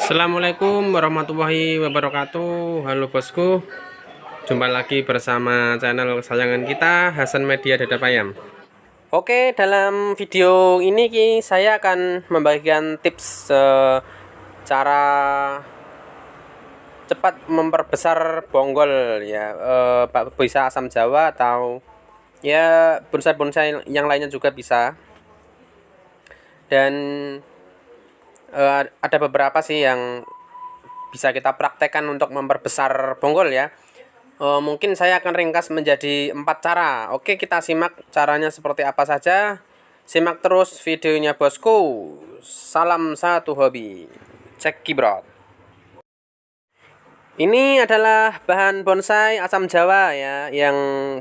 Assalamualaikum warahmatullahi wabarakatuh. Halo bosku, jumpa lagi bersama channel kesayangan kita, Hasan Media Dada Payam. Oke, dalam video ini saya akan membagikan tips cara cepat memperbesar bonggol ya, bisa asam jawa atau ya bonsai-bonsai yang lainnya juga bisa. Dan ada beberapa sih yang bisa kita praktekkan untuk memperbesar bonggol ya. Mungkin saya akan ringkas menjadi 4 cara. Oke, kita simak caranya seperti apa saja. Simak terus videonya bosku. Salam satu hobi. Cek kibrot. Ini adalah bahan bonsai asam jawa ya, yang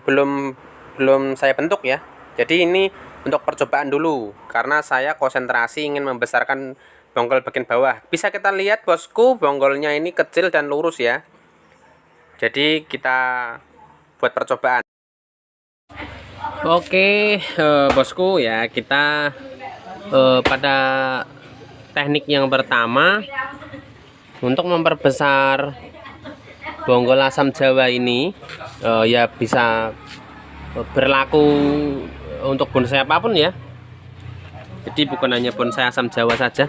belum saya bentuk ya. Jadi ini untuk percobaan dulu, karena saya konsentrasi ingin membesarkan bonggol bagian bawah. Bisa kita lihat bosku, bonggolnya ini kecil dan lurus ya. Jadi kita buat percobaan. Oke, bosku ya, kita pada teknik yang pertama untuk memperbesar bonggol asam jawa ini ya bisa berlaku untuk bonsai apapun ya. Jadi bukan hanya bonsai asam jawa saja.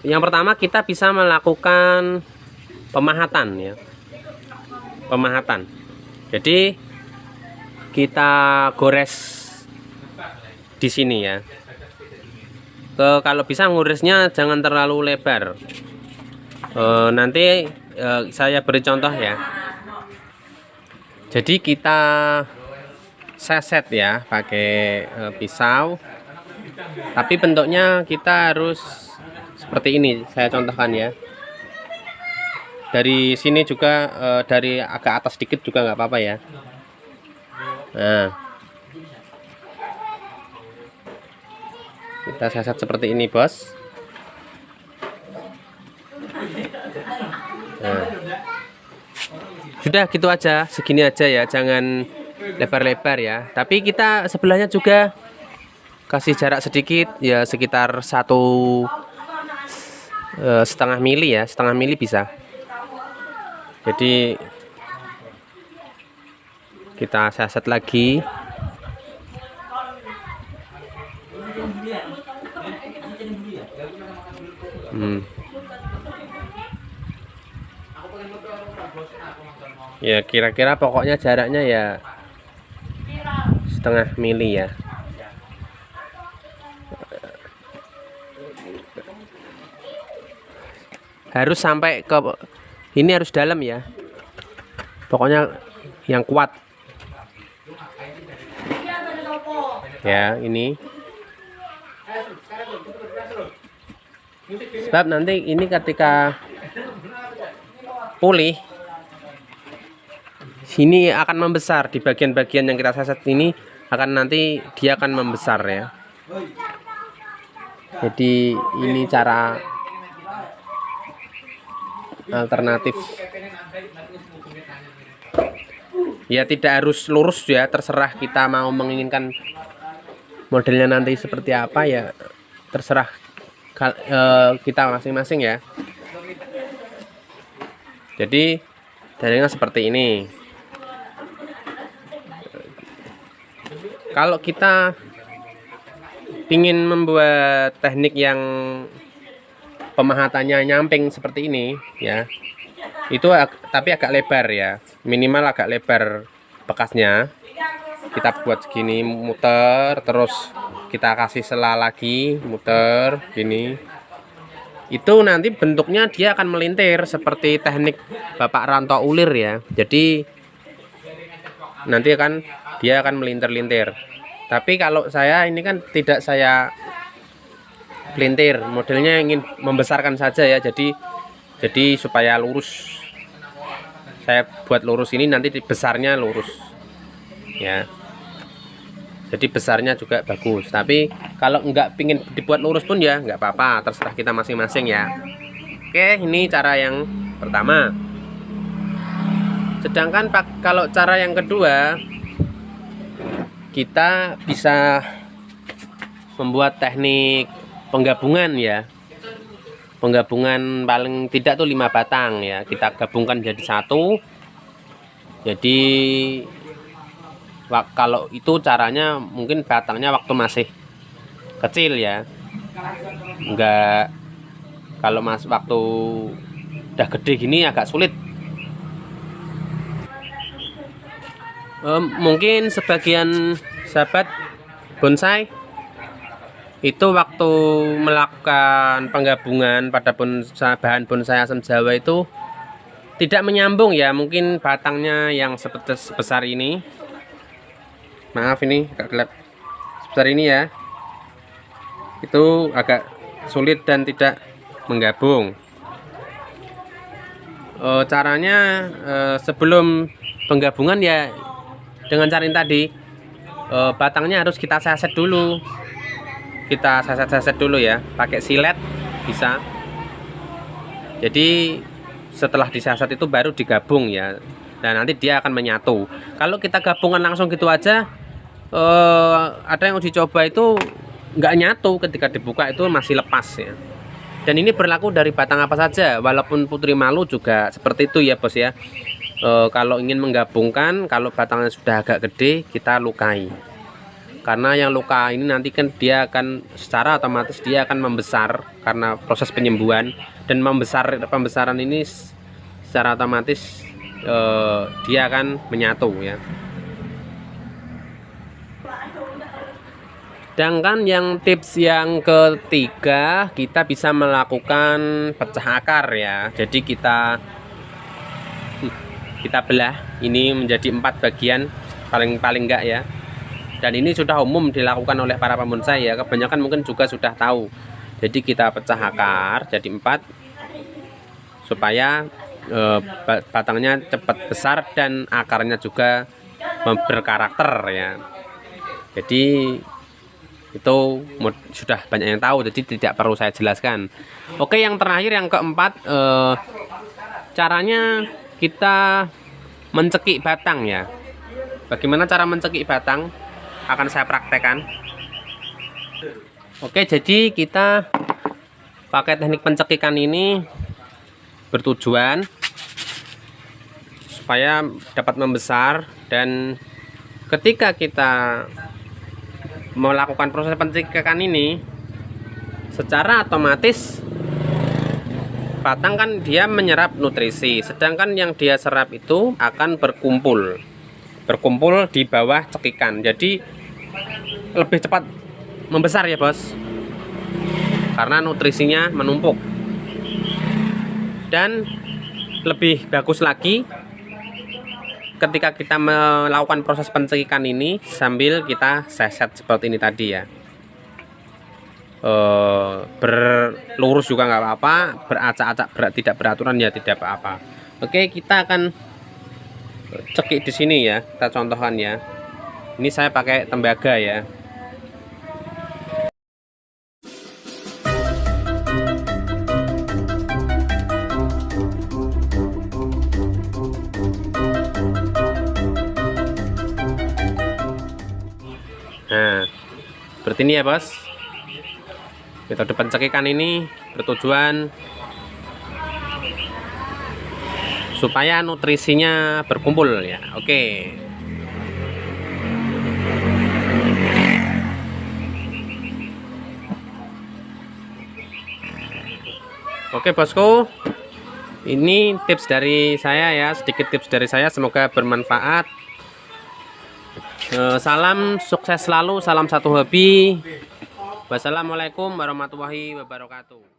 Yang pertama kita bisa melakukan pemahatan ya. Pemahatan. Jadi kita gores di sini ya. Kalau bisa ngurisnya jangan terlalu lebar. Nanti saya beri contoh ya. Jadi kita seset ya pakai pisau, tapi bentuknya kita harus seperti ini. Saya contohkan ya, dari sini juga dari agak atas sedikit juga nggak apa-apa ya. Nah, kita seset seperti ini bos. Nah, sudah gitu aja, segini aja ya, jangan lebar-lebar ya. Tapi kita sebelahnya juga kasih jarak sedikit ya, sekitar 1,5 mili ya, setengah mili bisa. Jadi kita seset lagi. Ya kira-kira pokoknya jaraknya ya setengah mili ya. Harus sampai ke ini, harus dalam ya. Pokoknya yang kuat. Ya, ini. Sebab nanti ini ketika pulih, sini akan membesar, di bagian-bagian yang kita seset ini akan nanti dia akan membesar ya. Jadi ini cara alternatif ya, tidak harus lurus ya, terserah kita mau menginginkan modelnya nanti seperti apa ya, terserah kita masing-masing ya. Jadi jaringnya seperti ini. Kalau kita ingin membuat teknik yang pemahatannya nyamping seperti ini ya, itu tapi agak lebar ya, minimal agak lebar bekasnya. Kita buat segini, muter, terus kita kasih sela lagi, muter gini. Itu nanti bentuknya dia akan melintir seperti teknik Bapak Ranto Ulir ya. Jadi nanti dia akan melintir-lintir. Tapi kalau saya ini kan tidak saya pelintir, modelnya ingin membesarkan saja ya. Jadi supaya lurus, saya buat lurus ini, nanti besarnya lurus ya. Jadi besarnya juga bagus. Tapi kalau nggak pingin dibuat lurus pun ya nggak apa-apa, terserah kita masing-masing ya. Oke, ini cara yang pertama. Sedangkan kalau cara yang kedua, kita bisa membuat teknik penggabungan ya. penggabungan paling tidak tuh 5 batang ya, kita gabungkan jadi satu. Jadi kalau itu caranya mungkin batangnya waktu masih kecil ya, enggak kalau waktu udah gede gini agak sulit. Mungkin sebagian sahabat bonsai itu waktu melakukan penggabungan pada bahan bonsai asam Jawa itu tidak menyambung ya, mungkin batangnya yang sebesar ini, maaf ini agak gelap, sebesar ini ya, itu agak sulit dan tidak menggabung. Caranya sebelum penggabungan ya dengan cara ini tadi, batangnya harus kita seset dulu. Kita seset dulu ya, pakai silet bisa. Jadi setelah diseset itu baru digabung ya, dan nanti dia akan menyatu. Kalau kita gabungan langsung gitu aja, ada yang uji coba itu nggak nyatu, ketika dibuka itu masih lepas ya. Dan ini berlaku dari batang apa saja, walaupun putri malu juga seperti itu ya bos ya. Kalau ingin menggabungkan, kalau batangnya sudah agak gede, kita lukai. Karena yang luka ini nanti kan dia akan secara otomatis dia akan membesar karena proses penyembuhan, dan pembesaran ini secara otomatis dia akan menyatu ya. Sedangkan yang tips yang ketiga, kita bisa melakukan pecah akar ya. Jadi kita belah ini menjadi 4 bagian paling enggak ya. Dan ini sudah umum dilakukan oleh para pembonsai ya, kebanyakan mungkin juga sudah tahu. Jadi kita pecah akar jadi 4 supaya batangnya cepat besar dan akarnya juga berkarakter ya. Jadi itu sudah banyak yang tahu, jadi tidak perlu saya jelaskan. Oke, yang terakhir yang keempat, caranya kita mencekik batang ya. Bagaimana cara mencekik batang akan saya praktekkan. Oke, jadi kita pakai teknik pencekikan ini bertujuan supaya dapat membesar, dan ketika kita melakukan proses pencekikan ini secara otomatis batang kan dia menyerap nutrisi, sedangkan yang dia serap itu akan berkumpul di bawah cekikan. Jadi lebih cepat membesar ya bos, karena nutrisinya menumpuk. Dan lebih bagus lagi ketika kita melakukan proses pencekikan ini sambil kita seset seperti ini tadi ya. Berlurus juga nggak apa-apa, beracak-acak tidak beraturan ya tidak apa-apa. Oke, kita akan cekik di sini ya, kita contohkan ya. Ini saya pakai tembaga ya. Nah, seperti ini ya bos. Metode pencekikan ini bertujuan supaya nutrisinya berkumpul ya. Oke. Oke bosku, ini tips dari saya ya, sedikit tips dari saya, semoga bermanfaat. Salam sukses selalu, salam satu hobi. Wassalamualaikum warahmatullahi wabarakatuh.